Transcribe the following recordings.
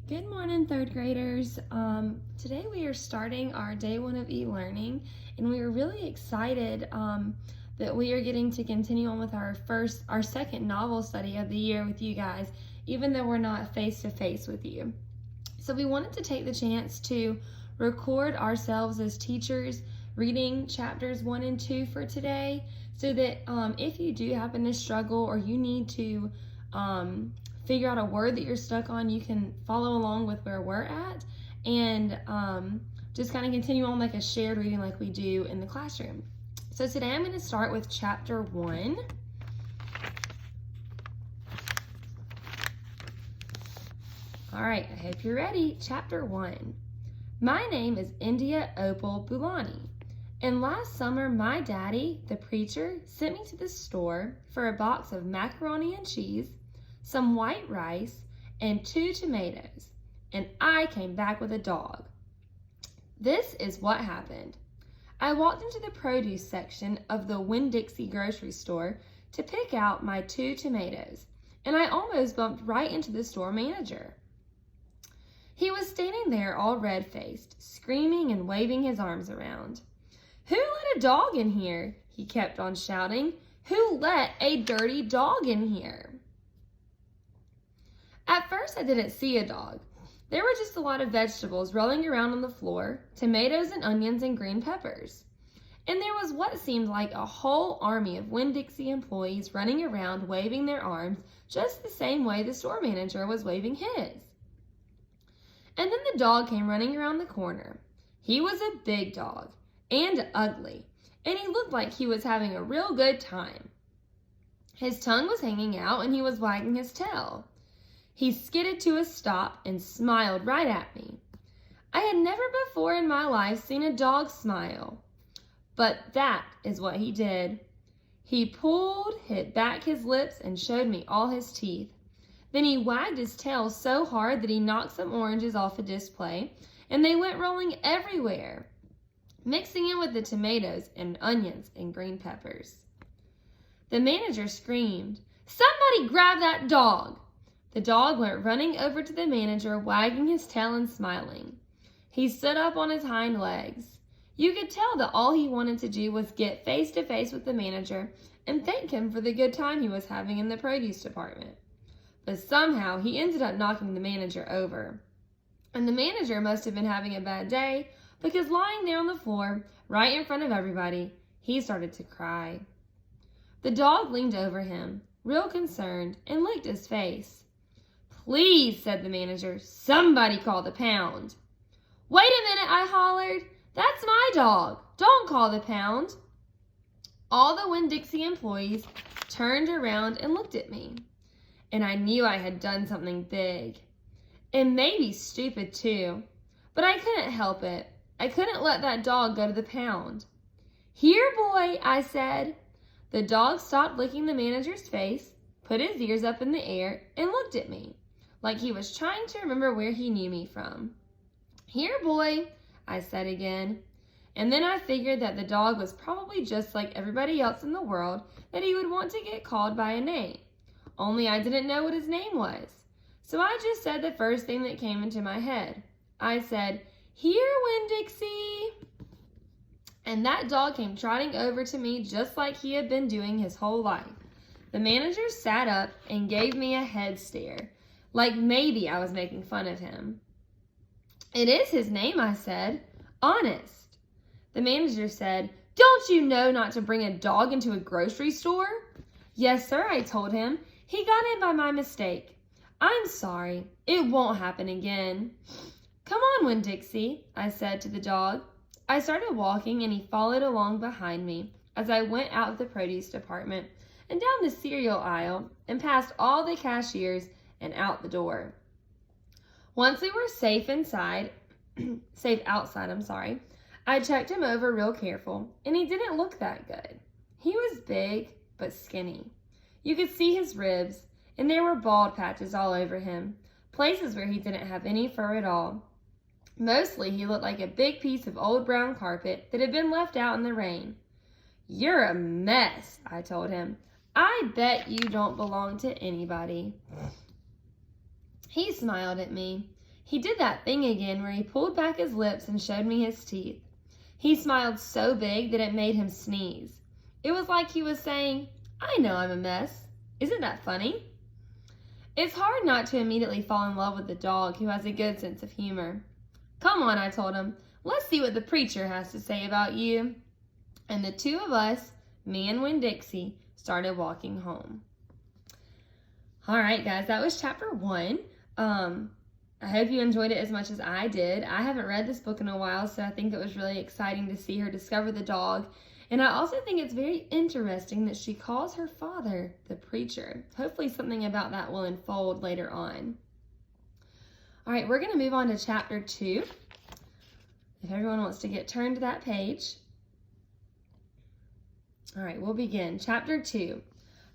Good morning, third graders. Today we are starting our day one of e-learning, and we are really excited that we are getting to continue on with our second novel study of the year with you guys, even though we're not face-to-face with you. So we wanted to take the chance to record ourselves as teachers reading chapters 1 and 2 for today, so that if you do happen to struggle or you need to figure out a word that you're stuck on, you can follow along with where we're at and just kind of continue on like a shared reading like we do in the classroom. So today I'm going to start with chapter 1. All right, I hope you're ready. Chapter 1. My name is India Opal Bulani, and last summer my daddy, the preacher, sent me to the store for a box of macaroni and cheese, some white rice, and 2 tomatoes, and I came back with a dog. This is what happened. I walked into the produce section of the Winn Dixie grocery store to pick out my 2 tomatoes, and I almost bumped right into the store manager. He was standing there all red-faced, screaming and waving his arms around. "Who let a dog in here?" he kept on shouting. "Who let a dirty dog in here?" At first, I didn't see a dog. There were just a lot of vegetables rolling around on the floor, tomatoes and onions and green peppers. And there was what seemed like a whole army of Winn Dixie employees running around waving their arms just the same way the store manager was waving his. And then the dog came running around the corner. He was a big dog and ugly, and he looked like he was having a real good time. His tongue was hanging out and he was wagging his tail. He skidded to a stop and smiled right at me. I had never before in my life seen a dog smile, but that is what he did. He hit back his lips and showed me all his teeth. Then he wagged his tail so hard that he knocked some oranges off a display, and they went rolling everywhere, mixing in with the tomatoes and onions and green peppers. The manager screamed, "Somebody grab that dog!" The dog went running over to the manager, wagging his tail and smiling. He stood up on his hind legs. You could tell that all he wanted to do was get face to face with the manager and thank him for the good time he was having in the produce department. But somehow he ended up knocking the manager over. And the manager must have been having a bad day, because lying there on the floor, right in front of everybody, he started to cry. The dog leaned over him, real concerned, and licked his face. "Please," said the manager, "somebody call the pound." "Wait a minute," I hollered. "That's my dog. Don't call the pound." All the Winn Dixie employees turned around and looked at me, and I knew I had done something big. And maybe stupid too, but I couldn't help it. I couldn't let that dog go to the pound. "Here, boy," I said. The dog stopped licking the manager's face, put his ears up in the air, and looked at me, like he was trying to remember where he knew me from. "Here, boy," I said again. And then I figured that the dog was probably just like everybody else in the world, that he would want to get called by a name. Only I didn't know what his name was. So I just said the first thing that came into my head. I said, "Here, Winn Dixie." And that dog came trotting over to me just like he had been doing his whole life. The manager sat up and gave me a head stare, like maybe I was making fun of him. "It is his name," I said. "Honest." The manager said, "Don't you know not to bring a dog into a grocery store?" "Yes, sir," I told him. "He got in by my mistake. I'm sorry. It won't happen again." "Come on, Winn Dixie," I said to the dog. I started walking and he followed along behind me as I went out of the produce department and down the cereal aisle and past all the cashiers and out the door. Once we were safe outside, I checked him over real careful, and he didn't look that good. He was big, but skinny. You could see his ribs, and there were bald patches all over him, places where he didn't have any fur at all. Mostly, he looked like a big piece of old brown carpet that had been left out in the rain. "You're a mess," I told him. "I bet you don't belong to anybody." He smiled at me. He did that thing again where he pulled back his lips and showed me his teeth. He smiled so big that it made him sneeze. It was like he was saying, "I know I'm a mess. Isn't that funny?" It's hard not to immediately fall in love with the dog who has a good sense of humor. "Come on," I told him. "Let's see what the preacher has to say about you." And the two of us, me and Winn Dixie, started walking home. All right, guys, that was chapter 1. I hope you enjoyed it as much as I did. I haven't read this book in a while, so I think it was really exciting to see her discover the dog. And I also think it's very interesting that she calls her father the preacher. Hopefully something about that will unfold later on. All right, we're going to move on to chapter 2. If everyone wants to get turned to that page. All right, we'll begin. Chapter 2.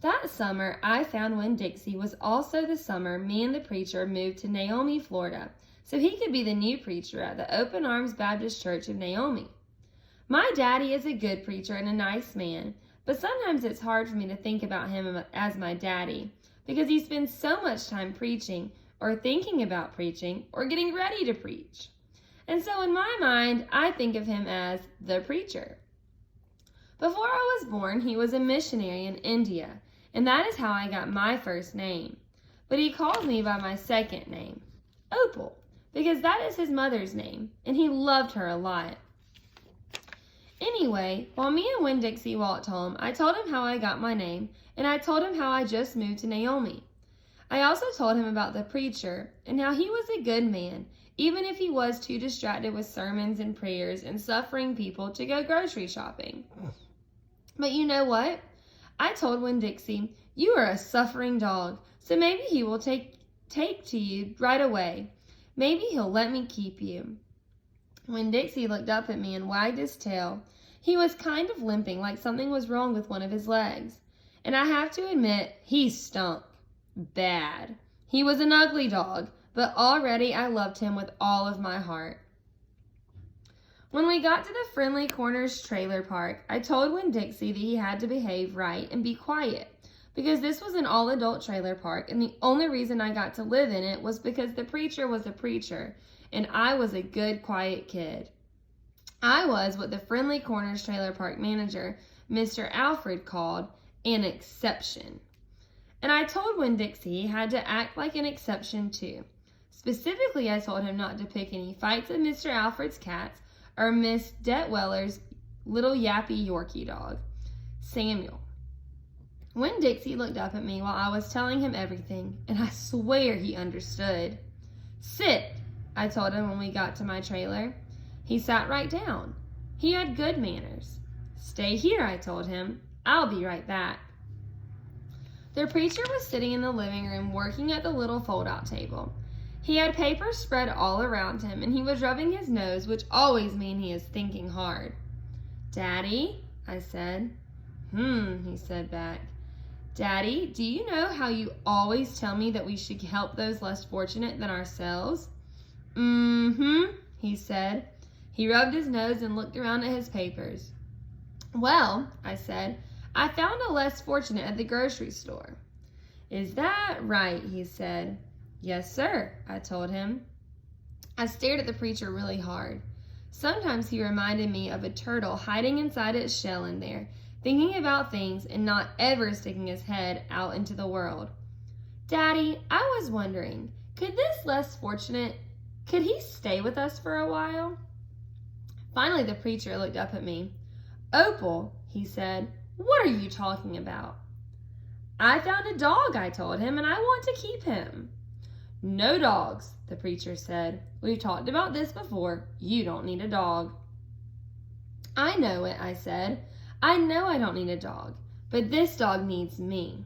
That summer, I found Winn Dixie was also the summer me and the preacher moved to Naomi, Florida, so he could be the new preacher at the Open Arms Baptist Church of Naomi. My daddy is a good preacher and a nice man, but sometimes it's hard for me to think about him as my daddy because he spends so much time preaching or thinking about preaching or getting ready to preach. And so in my mind, I think of him as the preacher. Before I was born, he was a missionary in India, and that is how I got my first name. But he called me by my second name, Opal, because that is his mother's name, and he loved her a lot. Anyway, while me and Winn Dixie walked home, I told him how I got my name, and I told him how I just moved to Naomi. I also told him about the preacher, and how he was a good man, even if he was too distracted with sermons and prayers and suffering people to go grocery shopping. But you know what? I told Winn Dixie, "You are a suffering dog, so maybe he will take to you right away. Maybe he'll let me keep you." Winn Dixie looked up at me and wagged his tail. He was kind of limping, like something was wrong with one of his legs. And I have to admit, he stunk. Bad. He was an ugly dog, but already I loved him with all of my heart. When we got to the Friendly Corners trailer park, I told Winn Dixie that he had to behave right and be quiet, because this was an all-adult trailer park, and the only reason I got to live in it was because the preacher was a preacher, and I was a good, quiet kid. I was what the Friendly Corners trailer park manager, Mr. Alfred, called an exception. And I told Winn Dixie he had to act like an exception too. Specifically, I told him not to pick any fights with Mr. Alfred's cats or Miss Detweller's little yappy Yorkie dog, Samuel. Winn Dixie looked up at me while I was telling him everything, and I swear he understood. "Sit," I told him when we got to my trailer. He sat right down. He had good manners. "Stay here," I told him. "I'll be right back." The preacher was sitting in the living room working at the little fold-out table. He had papers spread all around him, and he was rubbing his nose, which always means he is thinking hard. "Daddy," I said. He said back. "Daddy, do you know how you always tell me that we should help those less fortunate than ourselves?" He said. He rubbed his nose and looked around at his papers. "Well," I said, "I found a less fortunate at the grocery store." "Is that right?" he said. "Yes, sir," I told him. I stared at the preacher really hard. Sometimes he reminded me of a turtle hiding inside its shell in there, thinking about things and not ever sticking his head out into the world. "Daddy, I was wondering, could this less fortunate, could he stay with us for a while?" Finally, the preacher looked up at me. "Opal," he said, "what are you talking about?" "I found a dog," I told him, "and I want to keep him." "No dogs," the preacher said. "We've talked about this before. You don't need a dog." "I know it," I said. "I know I don't need a dog, but this dog needs me."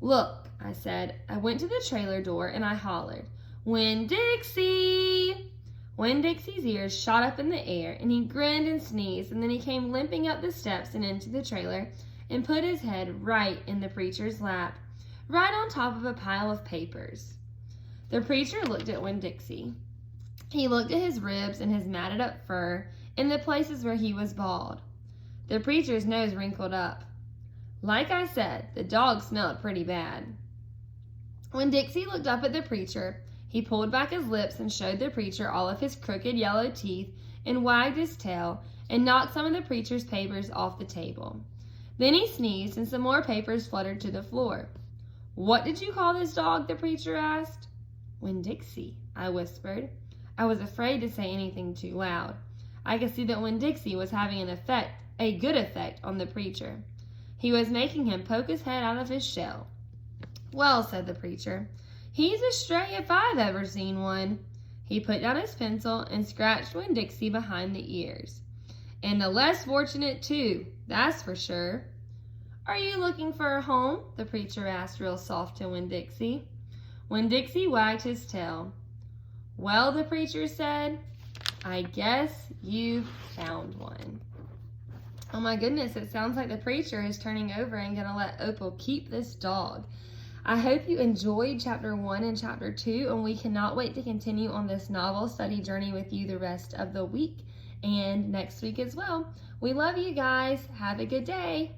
"Look," I said. I went to the trailer door and I hollered, "Winn Dixie!" Winn Dixie's ears shot up in the air, and he grinned and sneezed, and then he came limping up the steps and into the trailer and put his head right in the preacher's lap, right on top of a pile of papers. The preacher looked at Winn Dixie. He looked at his ribs and his matted up fur and the places where he was bald. The preacher's nose wrinkled up. Like I said, the dog smelled pretty bad. When Dixie looked up at the preacher, he He pulled back his lips and showed the preacher all of his crooked yellow teeth and wagged his tail and knocked some of the preacher's papers off the table. Then he sneezed and some more papers fluttered to the floor. "What did you call this dog?" the preacher asked. "Winn Dixie," I whispered. I was afraid to say anything too loud. I could see that Winn Dixie was having a good effect on the preacher. He was making him poke his head out of his shell. "Well," said the preacher, "he's a stray if I've ever seen one." He put down his pencil and scratched Winn Dixie behind the ears. "And the less fortunate, too, that's for sure." "Are you looking for a home?" the preacher asked real soft to Winn Dixie. Winn Dixie wagged his tail. "Well," the preacher said, "I guess you've found one." Oh my goodness, it sounds like the preacher is turning over and going to let Opal keep this dog. I hope you enjoyed chapter 1 and chapter 2, and we cannot wait to continue on this novel study journey with you the rest of the week and next week as well. We love you guys. Have a good day.